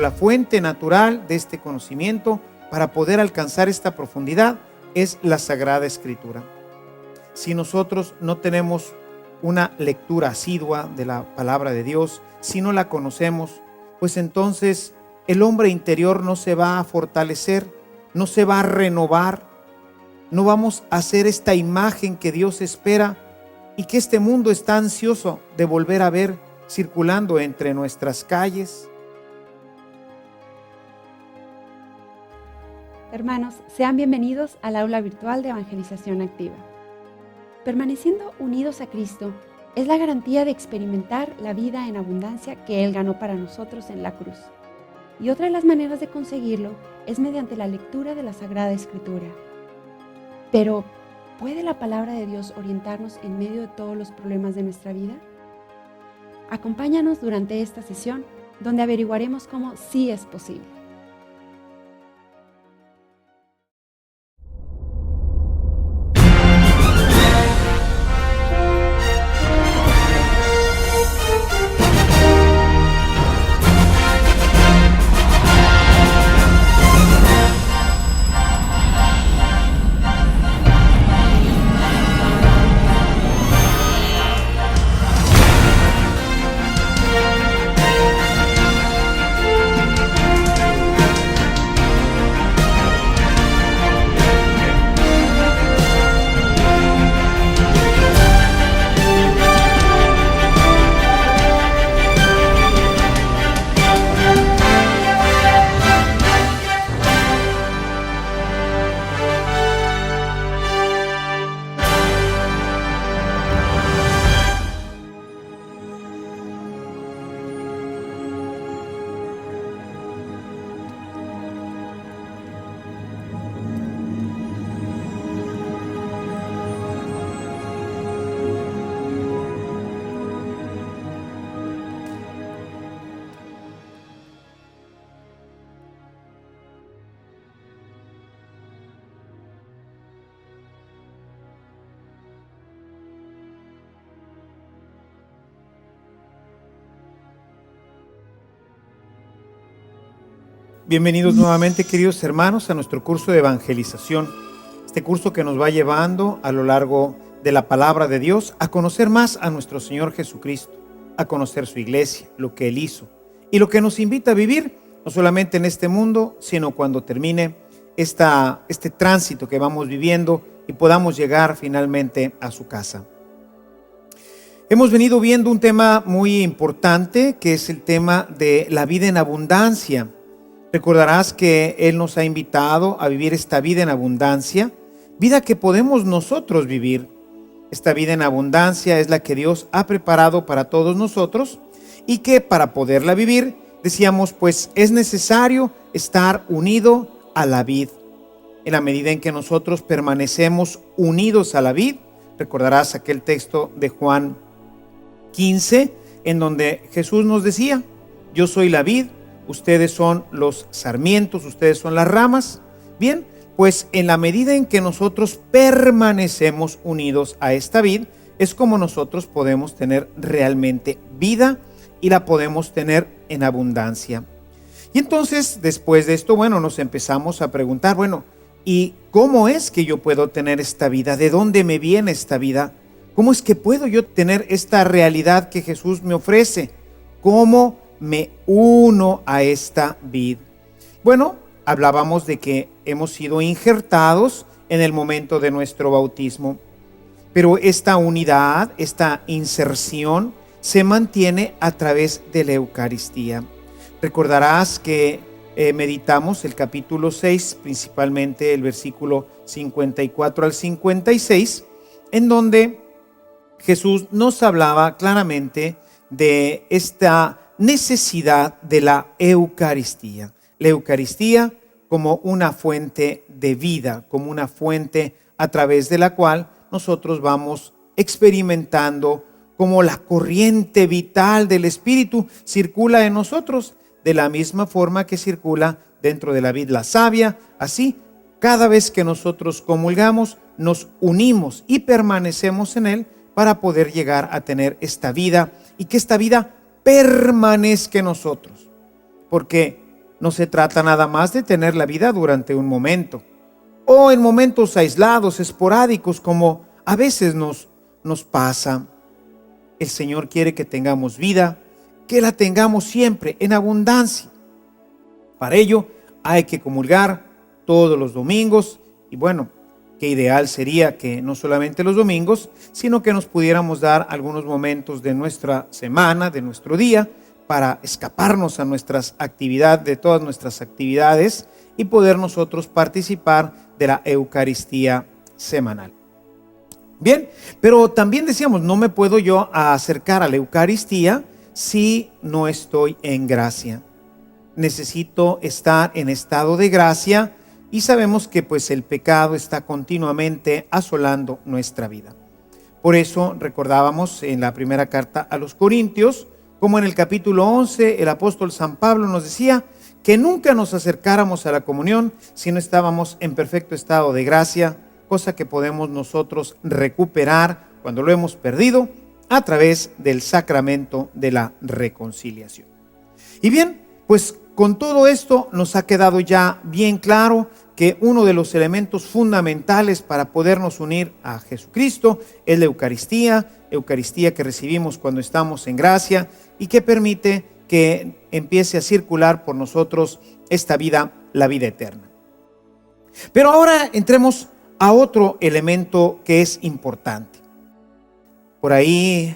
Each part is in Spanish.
la fuente natural de este conocimiento para poder alcanzar esta profundidad es la Sagrada Escritura. Si nosotros no tenemos una lectura asidua de la palabra de Dios, si no la conocemos, pues entonces el hombre interior no se va a fortalecer, no se va a renovar, no vamos a hacer esta imagen que Dios espera y que este mundo está ansioso de volver a ver circulando entre nuestras calles. Hermanos, sean bienvenidos al aula virtual de Evangelización Activa. Permaneciendo unidos a Cristo es la garantía de experimentar la vida en abundancia que Él ganó para nosotros en la cruz. Y otra de las maneras de conseguirlo es mediante la lectura de la Sagrada Escritura. Pero, ¿puede la palabra de Dios orientarnos en medio de todos los problemas de nuestra vida? Acompáñanos durante esta sesión, donde averiguaremos cómo sí es posible. Bienvenidos nuevamente, queridos hermanos, a nuestro curso de evangelización. Este curso que nos va llevando a lo largo de la palabra de Dios a conocer más a nuestro Señor Jesucristo, a conocer su iglesia, lo que Él hizo y lo que nos invita a vivir, no solamente en este mundo, sino cuando termine este tránsito que vamos viviendo y podamos llegar finalmente a su casa. Hemos venido viendo un tema muy importante, que es el tema de la vida en abundancia. Recordarás que Él nos ha invitado a vivir esta vida en abundancia, vida que podemos nosotros vivir. Esta vida en abundancia es la que Dios ha preparado para todos nosotros y que para poderla vivir, decíamos, pues es necesario estar unido a la vid. En la medida en que nosotros permanecemos unidos a la vid, recordarás aquel texto de Juan 15, en donde Jesús nos decía, yo soy la vid, ustedes son los sarmientos, ustedes son las ramas. Bien, pues en la medida en que nosotros permanecemos unidos a esta vid, es como nosotros podemos tener realmente vida y la podemos tener en abundancia. Y entonces, después de esto, nos empezamos a preguntar, ¿y cómo es que yo puedo tener esta vida? ¿De dónde me viene esta vida? ¿Cómo es que puedo yo tener esta realidad que Jesús me ofrece? ¿Cómo me uno a esta vid? Hablábamos de que hemos sido injertados en el momento de nuestro bautismo, pero esta unidad, esta inserción se mantiene a través de la Eucaristía. Recordarás que meditamos el capítulo 6, principalmente el versículo 54 al 56, en donde Jesús nos hablaba claramente de esta necesidad de la Eucaristía. La Eucaristía como una fuente de vida, como una fuente a través de la cual nosotros vamos experimentando cómo la corriente vital del Espíritu circula en nosotros, de la misma forma que circula dentro de la vid la savia. Así, cada vez que nosotros comulgamos, nos unimos y permanecemos en Él para poder llegar a tener esta vida y que esta vida permanezca en nosotros. Porque no se trata nada más de tener la vida durante un momento o en momentos aislados, esporádicos, como a veces nos pasa. El Señor quiere que tengamos vida, que la tengamos siempre en abundancia. Para ello hay que comulgar todos los domingos y bueno, qué ideal sería que no solamente los domingos, sino que nos pudiéramos dar algunos momentos de nuestra semana, de nuestro día, para escaparnos a nuestras actividades, de todas nuestras actividades y poder nosotros participar de la Eucaristía semanal. Bien, pero también decíamos, no me puedo yo acercar a la Eucaristía si no estoy en gracia. Necesito estar en estado de gracia y sabemos que pues el pecado está continuamente asolando nuestra vida. Por eso recordábamos en la primera carta a los Corintios, como en el capítulo 11 el apóstol San Pablo nos decía que nunca nos acercáramos a la comunión si no estábamos en perfecto estado de gracia, cosa que podemos nosotros recuperar cuando lo hemos perdido a través del sacramento de la reconciliación. Y bien, pues con todo esto nos ha quedado ya bien claro que uno de los elementos fundamentales para podernos unir a Jesucristo es la Eucaristía que recibimos cuando estamos en gracia y que permite que empiece a circular por nosotros esta vida, la vida eterna. Pero ahora entremos a otro elemento que es importante. Por ahí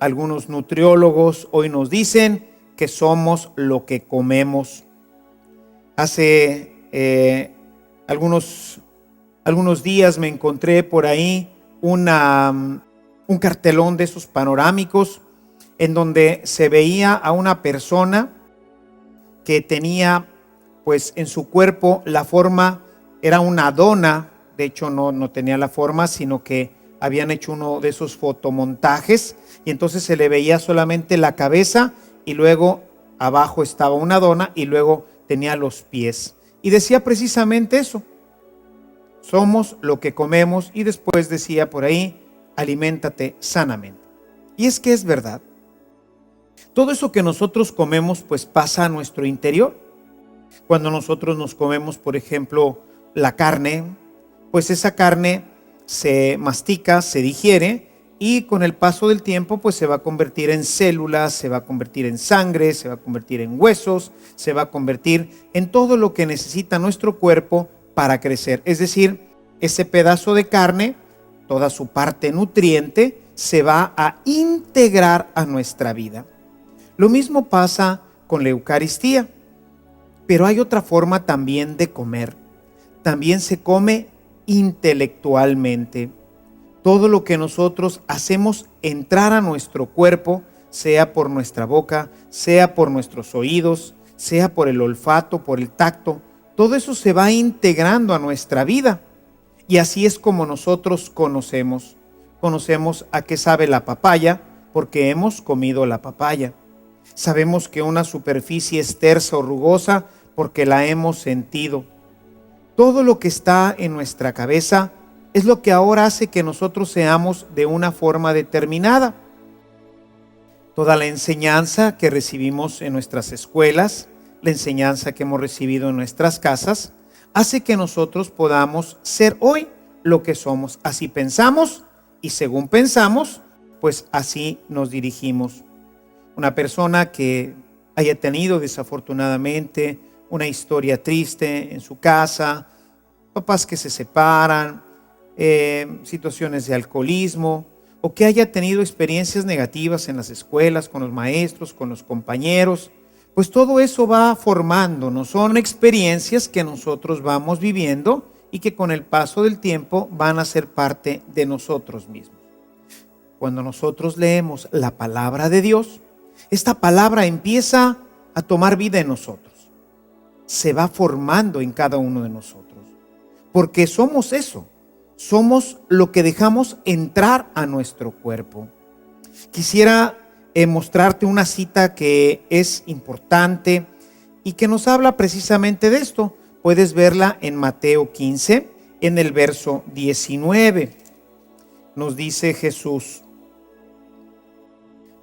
algunos nutriólogos hoy nos dicen que somos lo que comemos. Hace algunos días me encontré por ahí un cartelón de esos panorámicos en donde se veía a una persona que tenía pues en su cuerpo la forma, era una dona. De hecho no tenía la forma, sino que habían hecho uno de esos fotomontajes y entonces se le veía solamente la cabeza y luego abajo estaba una dona y luego tenía los pies. Y decía precisamente eso, somos lo que comemos, y después decía por ahí, aliméntate sanamente. Y es que es verdad. Todo eso que nosotros comemos pues pasa a nuestro interior. Cuando nosotros nos comemos, por ejemplo, la carne, pues esa carne se mastica, se digiere y con el paso del tiempo pues se va a convertir en células, se va a convertir en sangre, se va a convertir en huesos, se va a convertir en todo lo que necesita nuestro cuerpo para crecer. Es decir, ese pedazo de carne, toda su parte nutriente, se va a integrar a nuestra vida. Lo mismo pasa con la Eucaristía, pero hay otra forma también de comer. También se come intelectualmente. Todo lo que nosotros hacemos entrar a nuestro cuerpo, sea por nuestra boca, sea por nuestros oídos, sea por el olfato, por el tacto, todo eso se va integrando a nuestra vida. Y así es como nosotros conocemos. Conocemos a qué sabe la papaya porque hemos comido la papaya. Sabemos que una superficie es tersa o rugosa porque la hemos sentido. Todo lo que está en nuestra cabeza es lo que ahora hace que nosotros seamos de una forma determinada. Toda la enseñanza que recibimos en nuestras escuelas, la enseñanza que hemos recibido en nuestras casas, hace que nosotros podamos ser hoy lo que somos. Así pensamos y según pensamos, pues así nos dirigimos. Una persona que haya tenido desafortunadamente una historia triste en su casa, papás que se separan, situaciones de alcoholismo, o que haya tenido experiencias negativas en las escuelas, con los maestros, con los compañeros, pues todo eso va formándonos. Son experiencias que nosotros vamos viviendo y que con el paso del tiempo van a ser parte de nosotros mismos. Cuando nosotros leemos la palabra de Dios, esta palabra empieza a tomar vida en nosotros. Se va formando en cada uno de nosotros. Porque somos eso. Somos lo que dejamos entrar a nuestro cuerpo. Quisiera mostrarte una cita que es importante y que nos habla precisamente de esto. Puedes verla en Mateo 15, en el verso 19. Nos dice Jesús: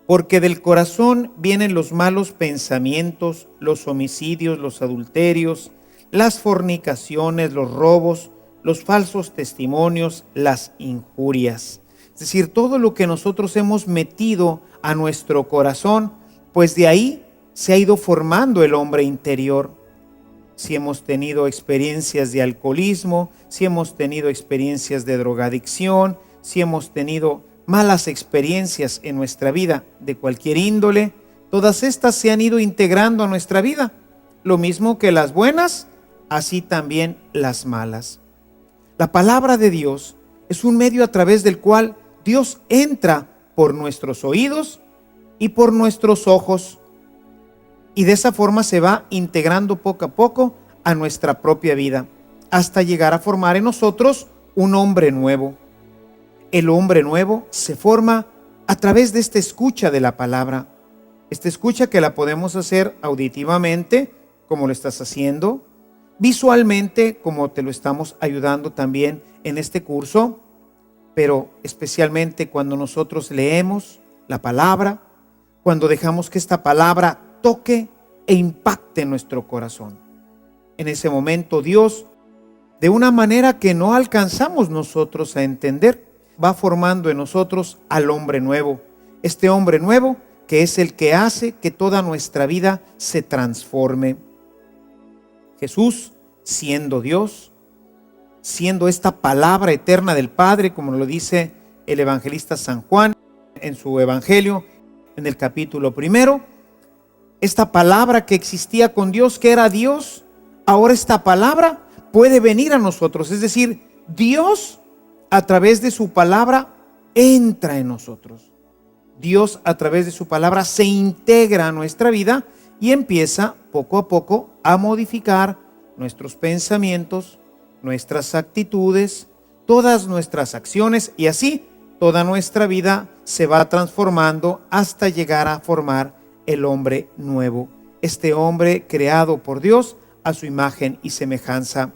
Porque del corazón vienen los malos pensamientos, los homicidios, los adulterios, las fornicaciones, los robos, los falsos testimonios, las injurias. Es decir, todo lo que nosotros hemos metido a nuestro corazón, pues de ahí se ha ido formando el hombre interior. Si hemos tenido experiencias de alcoholismo, si hemos tenido experiencias de drogadicción, si hemos tenido malas experiencias en nuestra vida de cualquier índole, todas estas se han ido integrando a nuestra vida. Lo mismo que las buenas, así también las malas. La palabra de Dios es un medio a través del cual Dios entra por nuestros oídos y por nuestros ojos. Y de esa forma se va integrando poco a poco a nuestra propia vida, hasta llegar a formar en nosotros un hombre nuevo. El hombre nuevo se forma a través de esta escucha de la palabra. Esta escucha que la podemos hacer auditivamente, como lo estás haciendo, visualmente, como te lo estamos ayudando también en este curso, pero especialmente cuando nosotros leemos la palabra, cuando dejamos que esta palabra toque e impacte nuestro corazón. En ese momento Dios, de una manera que no alcanzamos nosotros a entender, va formando en nosotros al hombre nuevo. Este hombre nuevo que es el que hace que toda nuestra vida se transforme. Jesús, siendo Dios, siendo esta palabra eterna del Padre, como lo dice el evangelista San Juan en su evangelio, en el capítulo 1, esta palabra que existía con Dios, que era Dios, ahora esta palabra puede venir a nosotros. Es decir, Dios a través de su palabra entra en nosotros. Dios a través de su palabra se integra a nuestra vida y empieza poco a poco a modificar nuestros pensamientos, nuestras actitudes, todas nuestras acciones, y así toda nuestra vida se va transformando hasta llegar a formar el hombre nuevo, este hombre creado por Dios a su imagen y semejanza.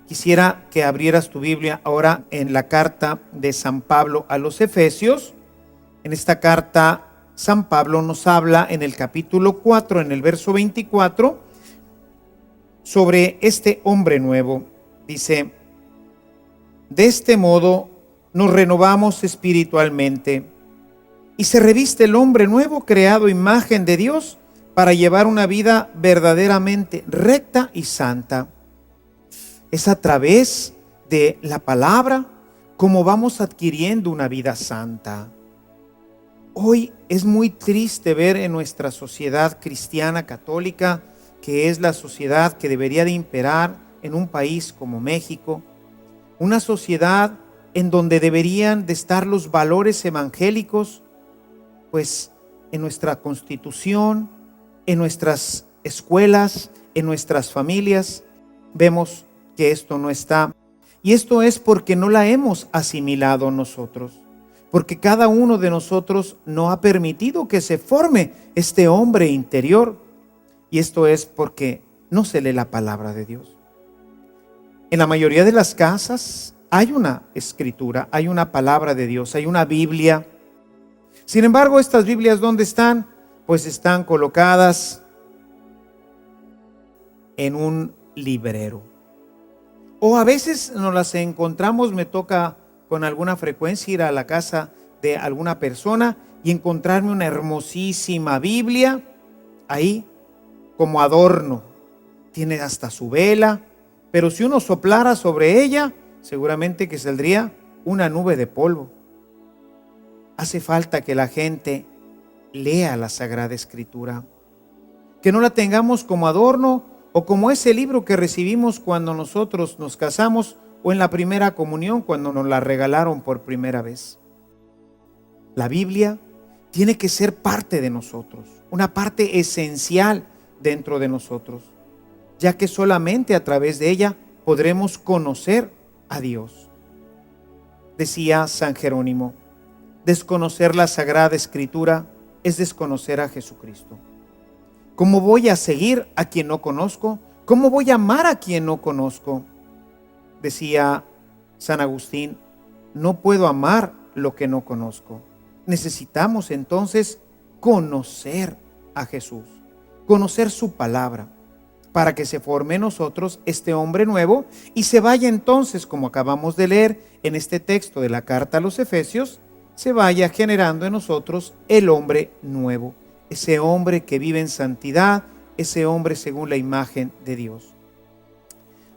Quisiera que abrieras tu Biblia ahora en la carta de San Pablo a los Efesios. En esta carta, San Pablo nos habla en el capítulo 4, en el verso 24, sobre este hombre nuevo. Dice: de este modo nos renovamos espiritualmente y se reviste el hombre nuevo, creado a imagen de Dios, para llevar una vida verdaderamente recta y santa. Es a través de la palabra como vamos adquiriendo una vida santa. Hoy es muy triste ver en nuestra sociedad cristiana católica, que es la sociedad que debería de imperar en un país como México, una sociedad en donde deberían de estar los valores evangélicos, pues en nuestra constitución, en nuestras escuelas, en nuestras familias, vemos que esto no está. Y esto es porque no la hemos asimilado nosotros, porque cada uno de nosotros no ha permitido que se forme este hombre interior. Y esto es porque no se lee la palabra de Dios. En la mayoría de las casas hay una escritura, hay una palabra de Dios, hay una Biblia. Sin embargo, estas Biblias, ¿dónde están? Pues están colocadas en un librero. O a veces nos las encontramos, me toca con alguna frecuencia ir a la casa de alguna persona y encontrarme una hermosísima Biblia ahí como adorno. Tiene hasta su vela, pero si uno soplara sobre ella, seguramente que saldría una nube de polvo. Hace falta que la gente lea la Sagrada Escritura, que no la tengamos como adorno o como ese libro que recibimos cuando nosotros nos casamos o en la primera comunión, cuando nos la regalaron por primera vez. La Biblia tiene que ser parte de nosotros, una parte esencial dentro de nosotros, ya que solamente a través de ella podremos conocer a Dios. Decía San Jerónimo: desconocer la Sagrada Escritura es desconocer a Jesucristo. ¿Cómo voy a seguir a quien no conozco? ¿Cómo voy a amar a quien no conozco? Decía San Agustín: no puedo amar lo que no conozco, necesitamos entonces conocer a Jesús, conocer su palabra, para que se forme en nosotros este hombre nuevo y se vaya entonces, como acabamos de leer en este texto de la carta a los Efesios, se vaya generando en nosotros el hombre nuevo, ese hombre que vive en santidad, ese hombre según la imagen de Dios.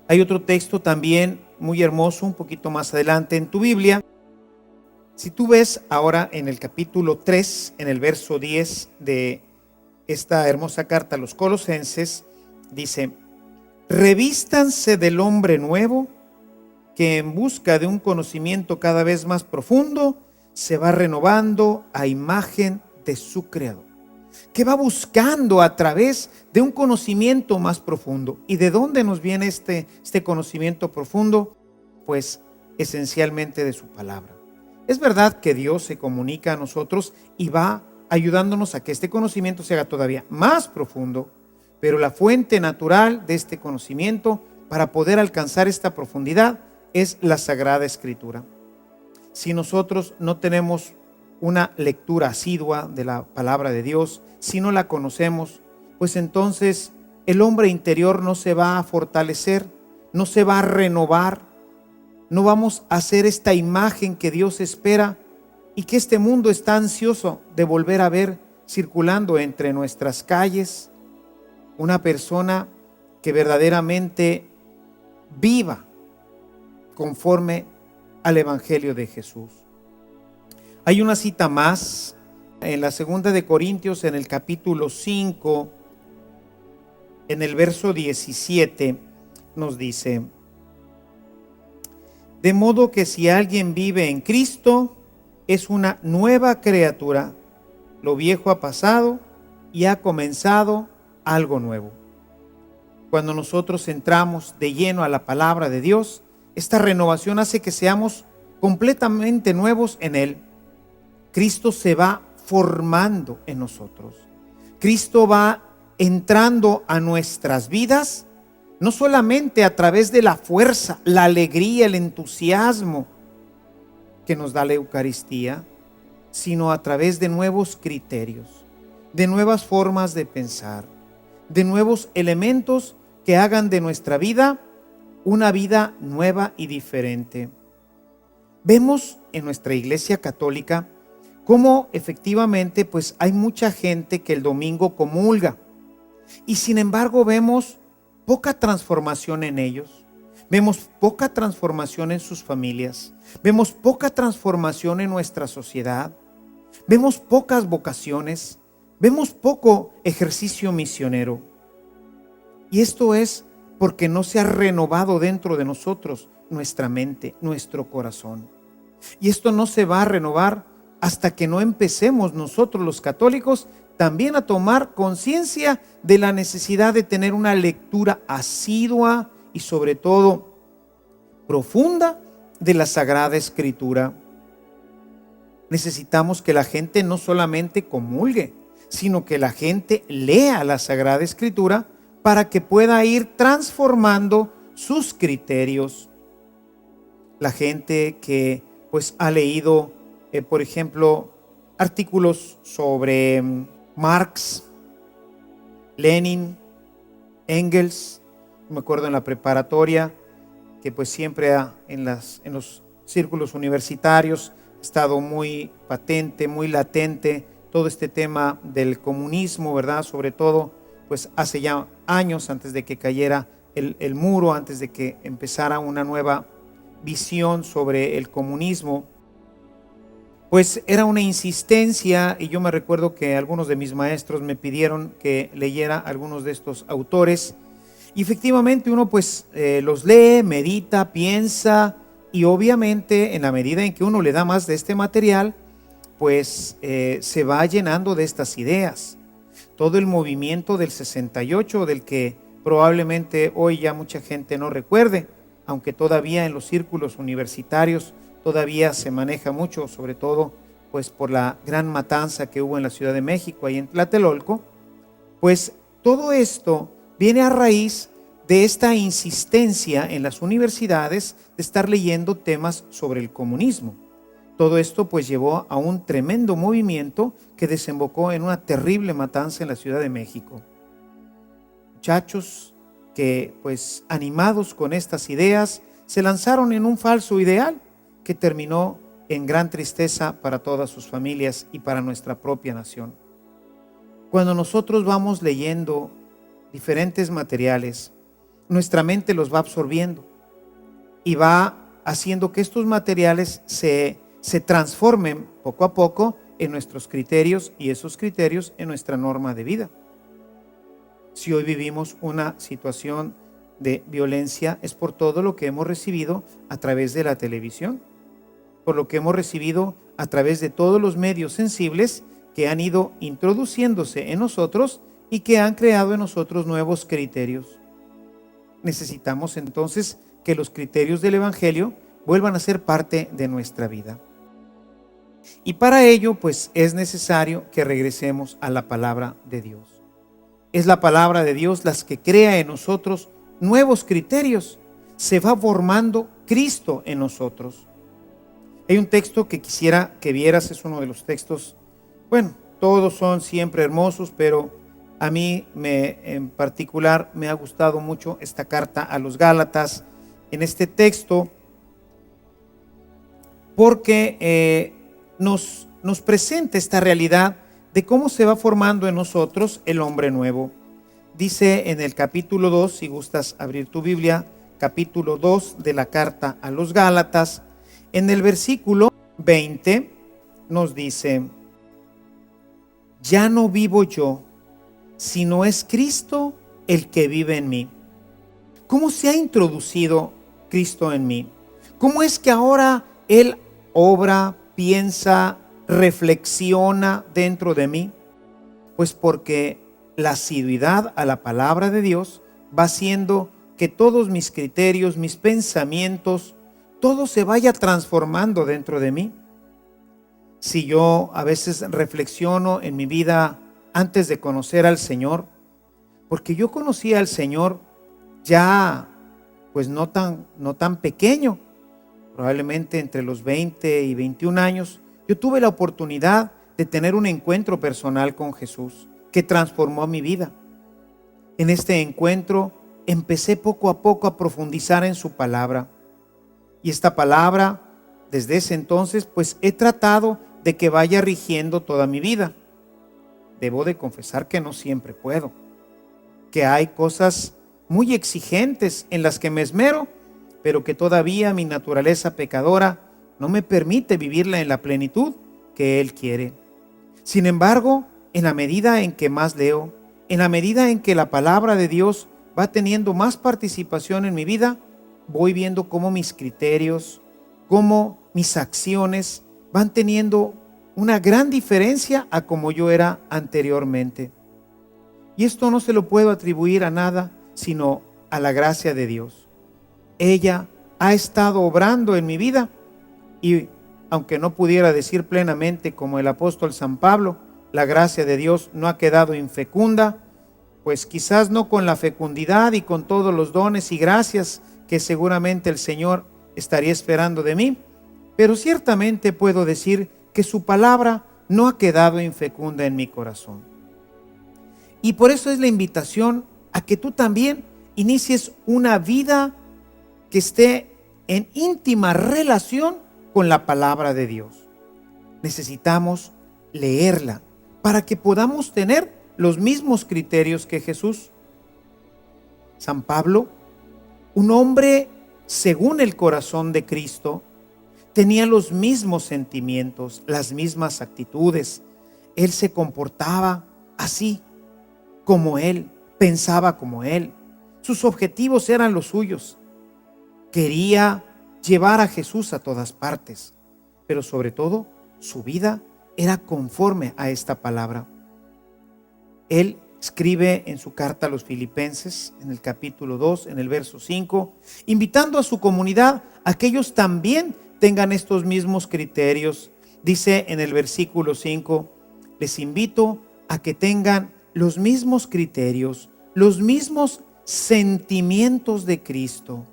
Hay otro texto también muy hermoso, un poquito más adelante en tu Biblia. Si tú ves ahora en el capítulo 3, en el verso 10 de esta hermosa carta a los Colosenses, dice: revístanse del hombre nuevo, que en busca de un conocimiento cada vez más profundo, se va renovando a imagen de su Creador. Que va buscando a través de un conocimiento más profundo. ¿Y de dónde nos viene este conocimiento profundo? Pues esencialmente de su palabra. Es verdad que Dios se comunica a nosotros y va ayudándonos a que este conocimiento se haga todavía más profundo, pero la fuente natural de este conocimiento para poder alcanzar esta profundidad es la Sagrada Escritura. Si nosotros no tenemos una lectura asidua de la palabra de Dios, si no la conocemos, pues entonces el hombre interior no se va a fortalecer, no se va a renovar, no vamos a hacer esta imagen que Dios espera y que este mundo está ansioso de volver a ver circulando entre nuestras calles. Una persona que verdaderamente viva conforme al Evangelio de Jesús. Hay una cita más en la segunda de Corintios, en el capítulo 5, en el verso 17, nos dice: de modo que si alguien vive en Cristo, es una nueva criatura. Lo viejo ha pasado y ha comenzado algo nuevo. Cuando nosotros entramos de lleno a la palabra de Dios, esta renovación hace que seamos completamente nuevos en Él. Cristo se va formando en nosotros. Cristo va entrando a nuestras vidas, no solamente a través de la fuerza, la alegría, el entusiasmo que nos da la Eucaristía, sino a través de nuevos criterios, de nuevas formas de pensar, de nuevos elementos que hagan de nuestra vida una vida nueva y diferente. Vemos en nuestra Iglesia Católica cómo efectivamente pues hay mucha gente que el domingo comulga y sin embargo vemos poca transformación en ellos, vemos poca transformación en sus familias, vemos poca transformación en nuestra sociedad, vemos pocas vocaciones, vemos poco ejercicio misionero. Y esto es porque no se ha renovado dentro de nosotros nuestra mente, nuestro corazón. Y esto no se va a renovar hasta que no empecemos nosotros los católicos también a tomar conciencia de la necesidad de tener una lectura asidua y sobre todo profunda de la Sagrada Escritura. Necesitamos que la gente no solamente comulgue, sino que la gente lea la Sagrada Escritura para que pueda ir transformando sus criterios. La gente que pues ha leído, por ejemplo, artículos sobre Marx, Lenin, Engels. Me acuerdo en la preparatoria que pues siempre en los círculos universitarios ha estado muy patente, muy latente todo este tema del comunismo, ¿verdad? Sobre todo pues hace ya años, antes de que cayera el muro, antes de que empezara una nueva visión sobre el comunismo, pues era una insistencia, y yo me recuerdo que algunos de mis maestros me pidieron que leyera algunos de estos autores, y efectivamente uno pues los lee, medita, piensa, y obviamente en la medida en que uno le da más de este material, pues se va llenando de estas ideas. Todo el movimiento del 68, del que probablemente hoy ya mucha gente no recuerde, aunque todavía en los círculos universitarios todavía se maneja mucho, sobre todo pues por la gran matanza que hubo en la Ciudad de México, ahí en Tlatelolco, pues todo esto viene a raíz de esta insistencia en las universidades de estar leyendo temas sobre el comunismo. Todo esto pues llevó a un tremendo movimiento que desembocó en una terrible matanza en la Ciudad de México. Muchachos que pues animados con estas ideas se lanzaron en un falso ideal que terminó en gran tristeza para todas sus familias y para nuestra propia nación. Cuando nosotros vamos leyendo diferentes materiales, nuestra mente los va absorbiendo y va haciendo que estos materiales se transformen poco a poco en nuestros criterios y esos criterios en nuestra norma de vida. Si hoy vivimos una situación de violencia es por todo lo que hemos recibido a través de la televisión, por lo que hemos recibido a través de todos los medios sensibles que han ido introduciéndose en nosotros y que han creado en nosotros nuevos criterios. Necesitamos entonces que los criterios del Evangelio vuelvan a ser parte de nuestra vida. Y para ello, pues es necesario que regresemos a la palabra de Dios. Es la palabra de Dios la que crea en nosotros nuevos criterios. Se va formando Cristo en nosotros. Hay un texto que quisiera que vieras, es uno de los textos, bueno, todos son siempre hermosos, pero a mí en particular me ha gustado mucho esta carta a los Gálatas, en este texto, porque nos presenta esta realidad de cómo se va formando en nosotros el hombre nuevo. Dice en el capítulo 2, si gustas abrir tu Biblia, capítulo 2 de la carta a los Gálatas, en el versículo 20 nos dice: ya no vivo yo, sino es Cristo el que vive en mí. ¿Cómo se ha introducido Cristo en mí? ¿Cómo es que ahora Él obra, piensa, reflexiona dentro de mí? Pues porque la asiduidad a la palabra de Dios va haciendo que todos mis criterios, mis pensamientos, todo se vaya transformando dentro de mí. Si yo a veces reflexiono en mi vida antes de conocer al Señor, porque yo conocí al Señor ya pues no tan pequeño, probablemente entre los 20 y 21 años, yo tuve la oportunidad de tener un encuentro personal con Jesús que transformó mi vida. En este encuentro empecé poco a poco a profundizar en su palabra. Y esta palabra, desde ese entonces, pues he tratado de que vaya rigiendo toda mi vida. Debo de confesar que no siempre puedo, que hay cosas muy exigentes en las que me esmero, pero que todavía mi naturaleza pecadora no me permite vivirla en la plenitud que Él quiere. Sin embargo, en la medida en que más leo, en la medida en que la palabra de Dios va teniendo más participación en mi vida, voy viendo cómo mis criterios, cómo mis acciones van teniendo una gran diferencia a como yo era anteriormente. Y esto no se lo puedo atribuir a nada, sino a la gracia de Dios. Ella ha estado obrando en mi vida y aunque no pudiera decir plenamente como el apóstol San Pablo, la gracia de Dios no ha quedado infecunda, pues quizás no con la fecundidad y con todos los dones y gracias que seguramente el Señor estaría esperando de mí, pero ciertamente puedo decir que su palabra no ha quedado infecunda en mi corazón. Y por eso es la invitación a que tú también inicies una vida que esté en íntima relación con la palabra de Dios. Necesitamos leerla para que podamos tener los mismos criterios que Jesús. San Pablo, un hombre según el corazón de Cristo, tenía los mismos sentimientos, las mismas actitudes. Él se comportaba así como Él, pensaba como Él. Sus objetivos eran los suyos. Quería llevar a Jesús a todas partes, pero sobre todo su vida era conforme a esta palabra. Él escribe en su carta a los Filipenses, en el capítulo 2, en el verso 5, invitando a su comunidad a que ellos también tengan estos mismos criterios. Dice en el versículo 5, les invito a que tengan los mismos criterios, los mismos sentimientos de Cristo.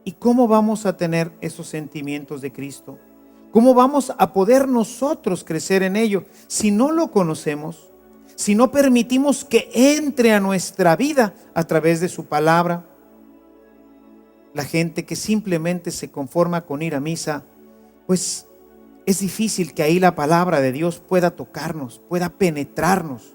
¿Y cómo vamos a tener esos sentimientos de Cristo? ¿Cómo vamos a poder nosotros crecer en ello si no lo conocemos? Si no permitimos que entre a nuestra vida a través de su palabra. La gente que simplemente se conforma con ir a misa, pues es difícil que ahí la palabra de Dios pueda tocarnos, pueda penetrarnos.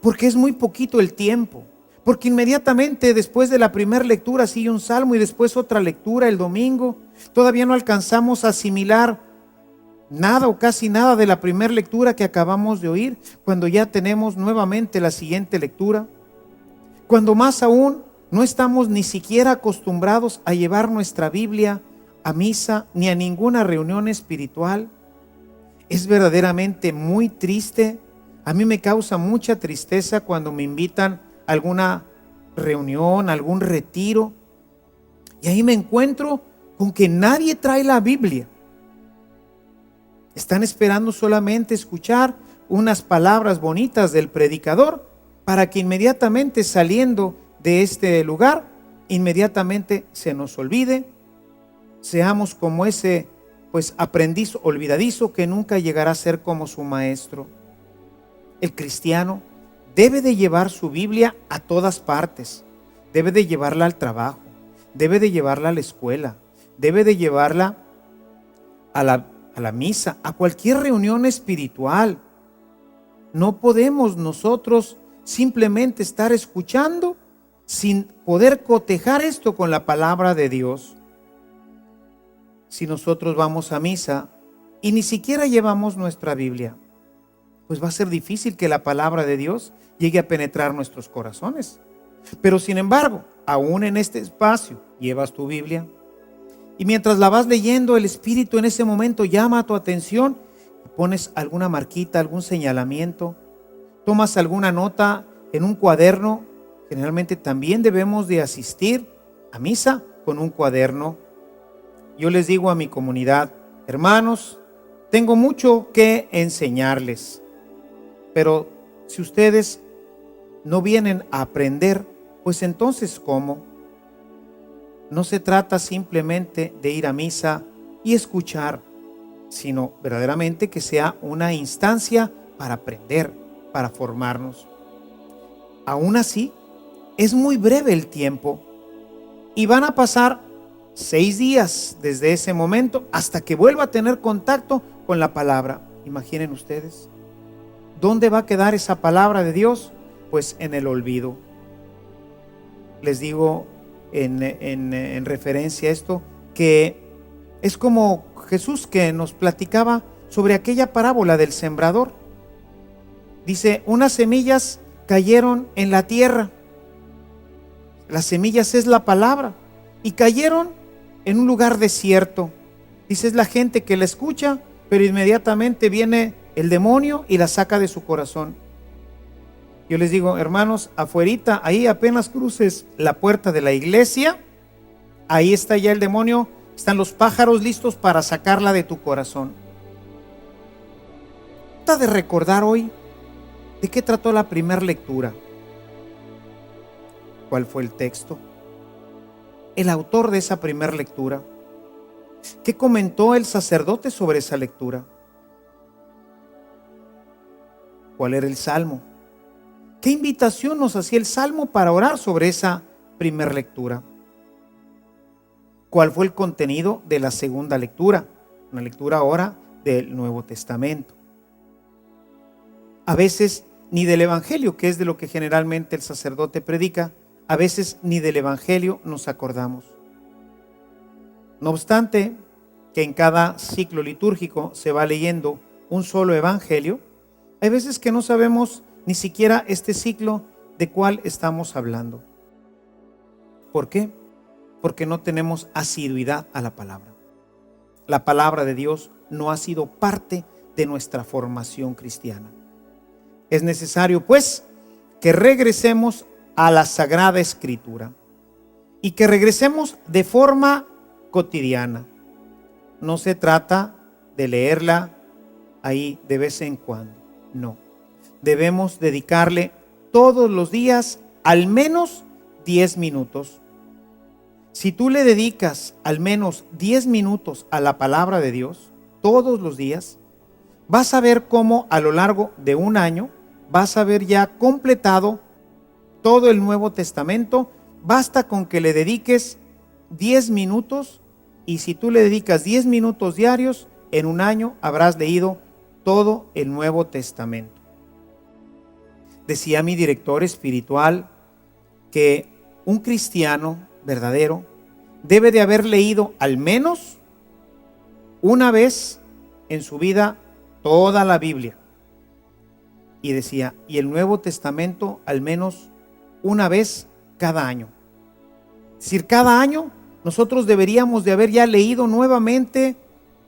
Porque es muy poquito el tiempo. Porque inmediatamente después de la primera lectura sigue un salmo y después otra lectura el domingo. Todavía no alcanzamos a asimilar nada o casi nada de la primera lectura que acabamos de oír, cuando ya tenemos nuevamente la siguiente lectura. Cuando más aún no estamos ni siquiera acostumbrados a llevar nuestra Biblia a misa ni a ninguna reunión espiritual. Es verdaderamente muy triste. A mí me causa mucha tristeza cuando me invitan a alguna reunión, algún retiro, y ahí me encuentro con que nadie trae la Biblia. Están esperando solamente escuchar unas palabras bonitas del predicador para que inmediatamente saliendo de este lugar, inmediatamente se nos olvide, seamos como ese aprendiz olvidadizo que nunca llegará a ser como su maestro. El cristiano debe de llevar su Biblia a todas partes, debe de llevarla al trabajo, debe de llevarla a la escuela, debe de llevarla a la misa, a cualquier reunión espiritual. No podemos nosotros simplemente estar escuchando sin poder cotejar esto con la palabra de Dios. Si nosotros vamos a misa y ni siquiera llevamos nuestra Biblia, pues va a ser difícil que la palabra de Dios llegue a penetrar nuestros corazones. Pero sin embargo, aún en este espacio llevas tu Biblia y mientras la vas leyendo, el Espíritu en ese momento llama tu atención y pones alguna marquita, algún señalamiento, tomas alguna nota en un cuaderno. Generalmente también debemos de asistir a misa con un cuaderno. Yo les digo a mi comunidad, hermanos, tengo mucho que enseñarles, pero si ustedes no vienen a aprender, pues entonces ¿cómo? No se trata simplemente de ir a misa y escuchar, sino verdaderamente que sea una instancia para aprender, para formarnos. Aún así, es muy breve el tiempo y van a pasar 6 días desde ese momento hasta que vuelva a tener contacto con la palabra. Imaginen ustedes, ¿dónde va a quedar esa palabra de Dios? Pues en el olvido. Les digo en referencia a esto, que es como Jesús que nos platicaba sobre aquella parábola del sembrador. Dice, unas semillas cayeron en la tierra. Las semillas es la palabra y cayeron en un lugar desierto. Dice, es la gente que la escucha, pero inmediatamente viene el demonio y la saca de su corazón. Yo les digo, hermanos, afuerita, ahí apenas cruces la puerta de la iglesia, ahí está ya el demonio, están los pájaros listos para sacarla de tu corazón. Trata de recordar hoy de qué trató la primera lectura. ¿Cuál fue el texto? El autor de esa primera lectura. ¿Qué comentó el sacerdote sobre esa lectura? ¿Cuál era el salmo? ¿Qué invitación nos hacía el salmo para orar sobre esa primera lectura? ¿Cuál fue el contenido de la segunda lectura? Una lectura ahora del Nuevo Testamento. A veces ni del Evangelio, que es de lo que generalmente el sacerdote predica, a veces ni del Evangelio nos acordamos. No obstante, que en cada ciclo litúrgico se va leyendo un solo Evangelio, hay veces que no sabemos ni siquiera este ciclo de cuál estamos hablando. ¿Por qué? Porque no tenemos asiduidad a la palabra. La palabra de Dios no ha sido parte de nuestra formación cristiana. Es necesario, pues, que regresemos a la Sagrada Escritura y que regresemos de forma cotidiana. No se trata de leerla ahí de vez en cuando, no. Debemos dedicarle todos los días al menos 10 minutos. Si tú le dedicas al menos 10 minutos a la palabra de Dios, todos los días, vas a ver cómo a lo largo de un año vas a haber ya completado todo el Nuevo Testamento. Basta con que le dediques 10 minutos, y si tú le dedicas 10 minutos diarios, en un año habrás leído todo el Nuevo Testamento. Decía mi director espiritual que un cristiano verdadero debe de haber leído al menos una vez en su vida toda la Biblia. Y decía, y el Nuevo Testamento al menos una vez cada año. Es decir, cada año nosotros deberíamos de haber ya leído nuevamente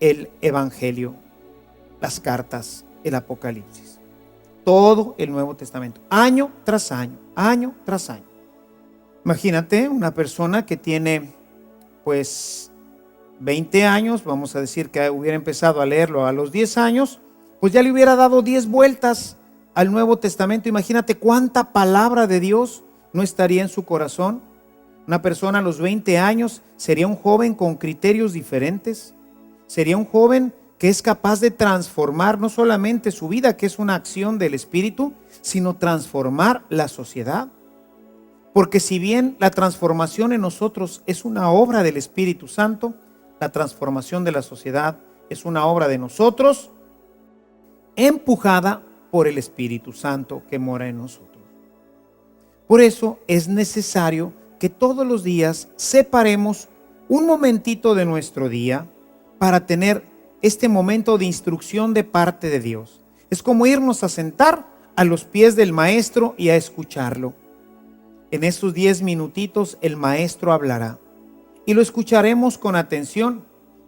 el Evangelio, las cartas, el Apocalipsis, todo el Nuevo Testamento, año tras año, año tras año. Imagínate una persona que tiene pues 20 años, vamos a decir que hubiera empezado a leerlo a los 10 años, pues ya le hubiera dado 10 vueltas al Nuevo Testamento. Imagínate cuánta palabra de Dios no estaría en su corazón. Una persona a los 20 años sería un joven con criterios diferentes, sería un joven que es capaz de transformar no solamente su vida, que es una acción del Espíritu, sino transformar la sociedad. Porque si bien la transformación en nosotros es una obra del Espíritu Santo, la transformación de la sociedad es una obra de nosotros, empujada por el Espíritu Santo que mora en nosotros. Por eso es necesario que todos los días separemos un momentito de nuestro día para tener este momento de instrucción de parte de Dios. Es como irnos a sentar a los pies del maestro y a escucharlo. En esos 10 minutitos el maestro hablará y lo escucharemos con atención,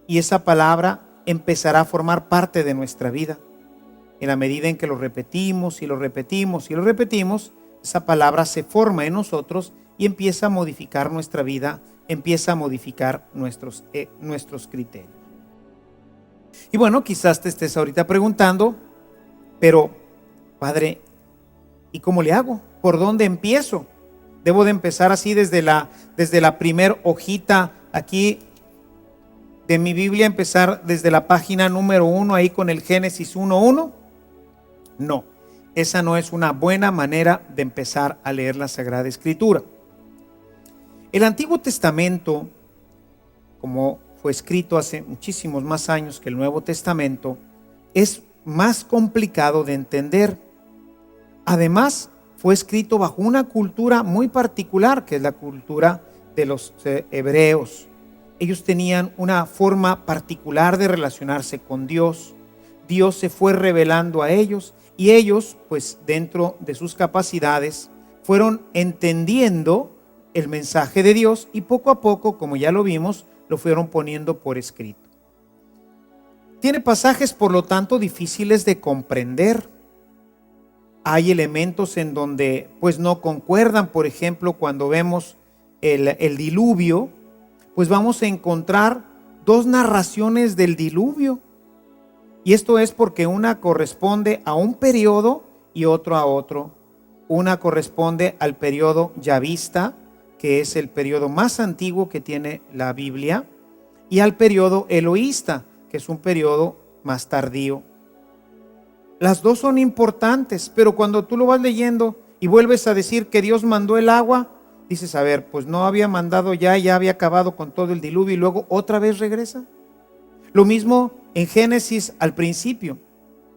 y esa palabra empezará a formar parte de nuestra vida. En la medida en que lo repetimos y lo repetimos y lo repetimos, esa palabra se forma en nosotros y empieza a modificar nuestra vida, empieza a modificar nuestros criterios. Y bueno, quizás te estés ahorita preguntando, pero Padre, ¿y cómo le hago? ¿Por dónde empiezo? ¿Debo de empezar así desde la primer hojita aquí de mi Biblia, empezar desde la página número 1 ahí con el Génesis 1:1? No, esa no es una buena manera de empezar a leer la Sagrada Escritura. El Antiguo Testamento, como fue escrito hace muchísimos más años que el Nuevo Testamento, es más complicado de entender. Además, fue escrito bajo una cultura muy particular, que es la cultura de los hebreos. Ellos tenían una forma particular de relacionarse con Dios. Dios se fue revelando a ellos, y ellos, pues dentro de sus capacidades, fueron entendiendo el mensaje de Dios, y poco a poco, como ya lo vimos, lo fueron poniendo por escrito. Tiene pasajes, por lo tanto, difíciles de comprender. Hay elementos en donde pues no concuerdan. Por ejemplo, cuando vemos el diluvio, pues vamos a encontrar dos narraciones del diluvio. Y esto es porque una corresponde a un periodo y otro a otro. Una corresponde al periodo yavista, que es el periodo más antiguo que tiene la Biblia, y al periodo eloísta, que es un periodo más tardío. Las dos son importantes, pero cuando tú lo vas leyendo y vuelves a decir que Dios mandó el agua, dices, a ver, pues no había mandado ya había acabado con todo el diluvio y luego otra vez regresa. Lo mismo en Génesis al principio.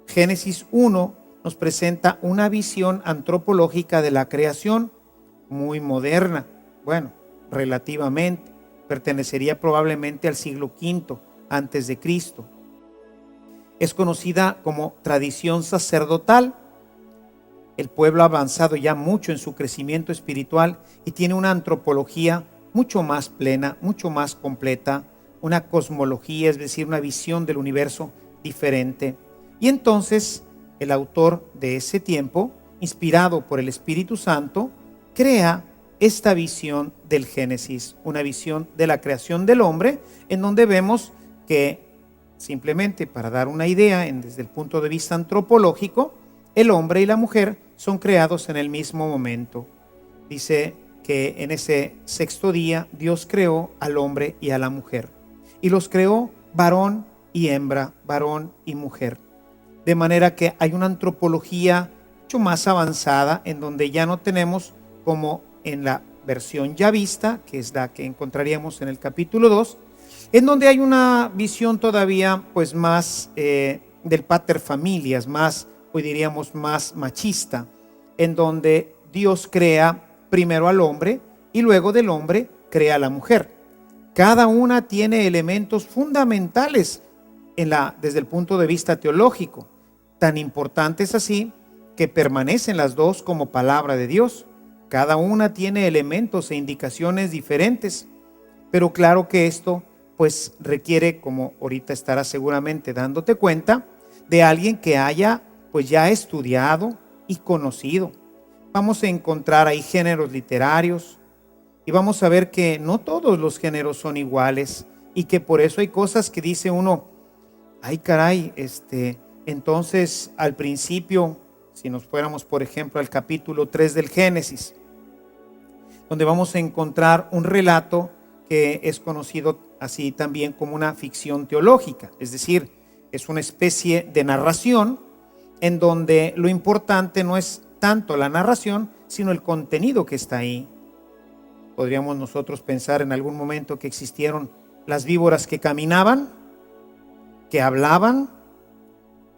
Génesis 1 nos presenta una visión antropológica de la creación muy moderna. Bueno, relativamente, pertenecería probablemente al siglo V antes de Cristo. Es conocida como tradición sacerdotal. El pueblo ha avanzado ya mucho en su crecimiento espiritual y tiene una antropología mucho más plena, mucho más completa, una cosmología, es decir, una visión del universo diferente. Y entonces el autor de ese tiempo, inspirado por el Espíritu Santo, crea esta visión del Génesis, una visión de la creación del hombre, en donde vemos que, simplemente para dar una idea desde el punto de vista antropológico, el hombre y la mujer son creados en el mismo momento. Dice que en ese sexto día Dios creó al hombre y a la mujer, y los creó varón y hembra, varón y mujer. De manera que hay una antropología mucho más avanzada en donde ya no tenemos como en la versión ya vista, que es la que encontraríamos en el capítulo 2, en donde hay una visión todavía pues más del pater familias, más, hoy diríamos más machista, en donde Dios crea primero al hombre y luego del hombre crea a la mujer. Cada una tiene elementos fundamentales desde el punto de vista teológico, tan importantes así que permanecen las dos como palabra de Dios. Cada una tiene elementos e indicaciones diferentes, pero claro que esto pues requiere, como ahorita estarás seguramente dándote cuenta, de alguien que haya pues ya estudiado y conocido. Vamos a encontrar ahí géneros literarios y vamos a ver que no todos los géneros son iguales y que por eso hay cosas que dice uno, ay caray, entonces al principio, si nos fuéramos por ejemplo al capítulo 3 del Génesis, donde vamos a encontrar un relato que es conocido así también como una ficción teológica, es decir, es una especie de narración en donde lo importante no es tanto la narración, sino el contenido que está ahí. ¿Podríamos nosotros pensar en algún momento que existieron las víboras que caminaban, que hablaban?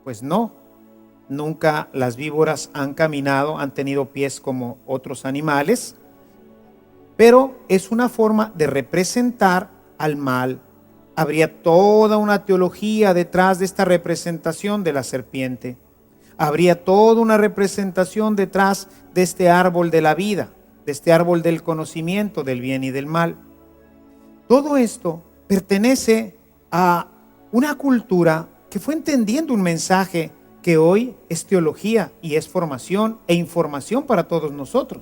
Pues no, nunca las víboras han caminado, han tenido pies como otros animales, pero es una forma de representar al mal. Habría toda una teología detrás de esta representación de la serpiente. Habría toda una representación detrás de este árbol de la vida, de este árbol del conocimiento del bien y del mal. Todo esto pertenece a una cultura que fue entendiendo un mensaje que hoy es teología y es formación e información para todos nosotros.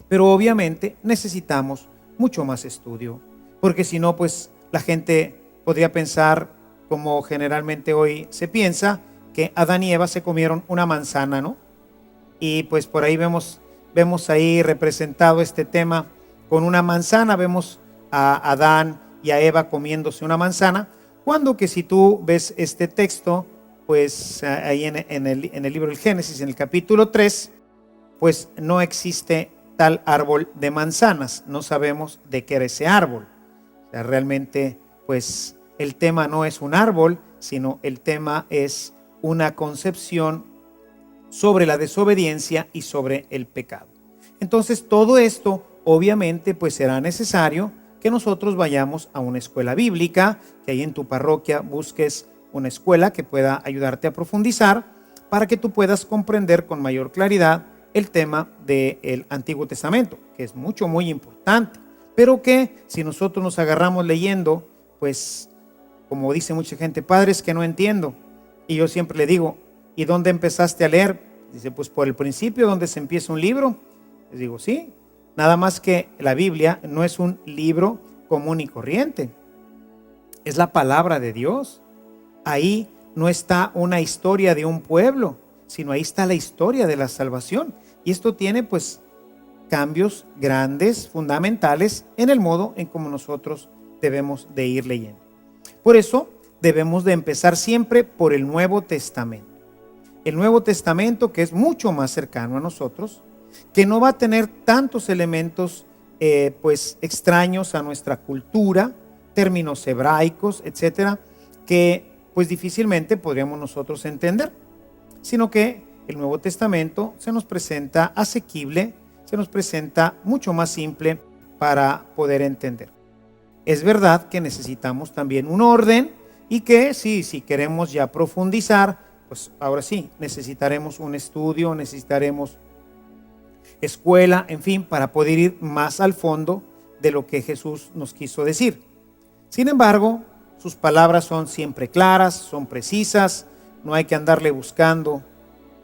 Pero obviamente necesitamos mucho más estudio, porque si no, pues la gente podría pensar, como generalmente hoy se piensa, que Adán y Eva se comieron una manzana, ¿no? Y pues por ahí vemos ahí representado este tema con una manzana, vemos a Adán y a Eva comiéndose una manzana, cuando que si tú ves este texto, pues ahí en el libro del Génesis, en el capítulo 3, pues no existe tal árbol de manzanas, no sabemos de qué era ese árbol. O sea, realmente pues el tema no es un árbol, sino el tema es una concepción sobre la desobediencia y sobre el pecado. Entonces todo esto obviamente pues será necesario que nosotros vayamos a una escuela bíblica, que ahí en tu parroquia busques una escuela que pueda ayudarte a profundizar para que tú puedas comprender con mayor claridad el tema del Antiguo Testamento, que es muy importante, pero que si nosotros nos agarramos leyendo, pues como dice mucha gente, padre, es que no entiendo. Y yo siempre le digo, ¿y dónde empezaste a leer? Dice, pues por el principio, donde se empieza un libro. Les digo, sí, nada más que la Biblia no es un libro común y corriente, es la palabra de Dios. Ahí no está una historia de un pueblo, sino ahí está la historia de la salvación. Y esto tiene pues cambios grandes, fundamentales en el modo en cómo nosotros debemos de ir leyendo. Por eso debemos de empezar siempre por el Nuevo Testamento. El Nuevo Testamento, que es mucho más cercano a nosotros, que no va a tener tantos elementos pues extraños a nuestra cultura, términos hebraicos, etcétera, que pues difícilmente podríamos nosotros entender, sino que el Nuevo Testamento se nos presenta asequible, se nos presenta mucho más simple para poder entender. Es verdad que necesitamos también un orden y que si queremos ya profundizar, pues ahora sí, necesitaremos un estudio, necesitaremos escuela, en fin, para poder ir más al fondo de lo que Jesús nos quiso decir. Sin embargo, sus palabras son siempre claras, son precisas, no hay que andarle buscando,